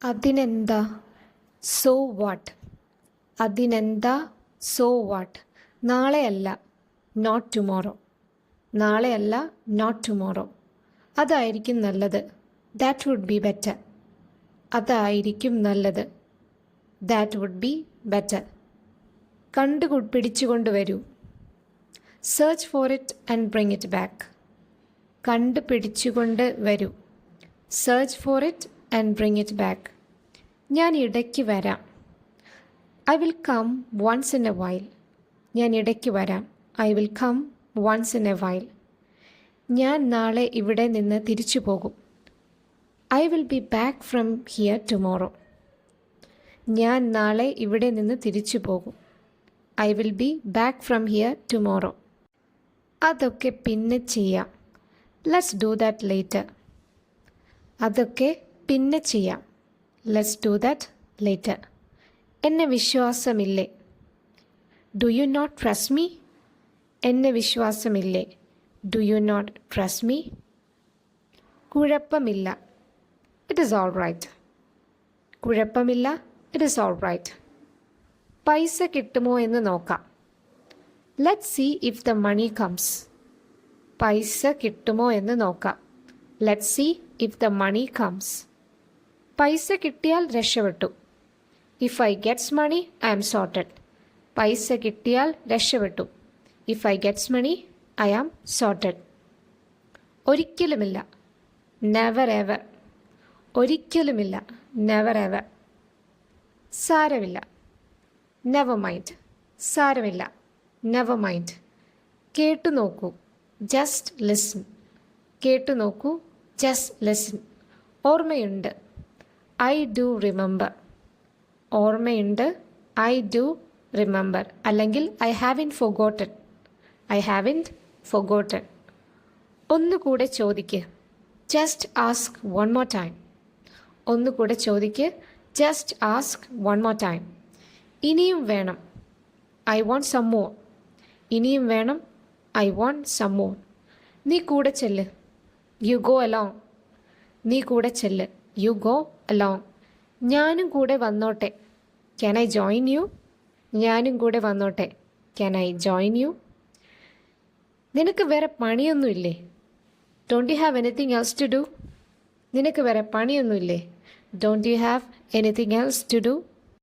അതിനെന്താ, so what. അതിനെന്താ, so what. നാളെയല്ല, നോട്ട് ടുമോറോ. നാളെയല്ല, നോട്ട് ടുമോറോ. അതായിരിക്കും നല്ലത്, ദാറ്റ് വുഡ് ബി ബെറ്റർ. അതായിരിക്കും നല്ലത്, ദാറ്റ് വുഡ് ബി ബെറ്റർ. പിടിച്ചുകൊണ്ട് വരൂ. Search for it and bring it back. പിടിച്ചുകൊണ്ട് വരൂ. Search for it and bring it back. ഞാൻ ഇടയ്ക്ക് വരാം. I will come once in a while. ഞാൻ ഇടയ്ക്ക് വരാം. I will come once in a while. ഞാൻ നാളെ ഇവിടെ നിന്ന് തിരിച്ചു പോകും. I will be back from here tomorrow. ഞാൻ നാളെ ഇവിടെ നിന്ന് തിരിച്ചു പോകും. I will be back from here tomorrow. അതൊക്കെ പിന്നെ ചെയ്യാം. Let's do that later. അതൊക്കെ പിന്നെ ചെയ്യാം. Let's do that later. എന്നെ വിശ്വാസമില്ലേ. Do you not trust me. എന്നെ വിശ്വാസമില്ലേ. Do you not trust me. കുഴപ്പമില്ല. It is all right. കുഴപ്പമില്ല. It is all right. പൈസ കിട്ടുമോ എന്ന് നോക്കാം. Let's see if the money comes. പൈസ കിട്ടുമോ എന്ന് നോക്കാം. Let's see if the money comes. പൈസ കിട്ടിയാൽ രക്ഷപ്പെട്ടു. If I gets money I am sorted. പൈസ കിട്ടിയാൽ രക്ഷപ്പെട്ടു. If I gets money I am sorted. ഒരിക്കലുമില്ല. Never ever. ഒരിക്കലുമില്ല. Never ever. സാരമില്ല. Never mind. സാരമില്ല. Never mind. കേട്ടു നോക്കൂ. Just listen. കേട്ടു നോക്കൂ. Just listen. ഓർമ്മയുണ്ട്. I do remember. ഓർമ്മയുണ്ട്. I do remember. അല്ലെങ്കിൽ I have forgotten. I have forgotten. ഒന്നുകൂടെ ചോദിക്ക്. Just ask one more time. ഒന്നുകൂടെ ചോദിക്ക്. Just ask one more time. ഇനിയും വേണം. I want some more. ഇനിയും വേണം. I want some more. നീ കൂടെ ചെല്ല്. You go along. നീ കൂടെ ചെല്ല്. You go along. ഞാനും കൂടെ വന്നോട്ടെ. Can I join you. ഞാനും കൂടെ വന്നോട്ടെ. Can I join you. നിനക്ക് വേറെ പണിയൊന്നുമില്ലേ. Don't you have anything else to do. നിനക്ക് വേറെ പണിയൊന്നുമില്ലേ. Don't you have anything else to do.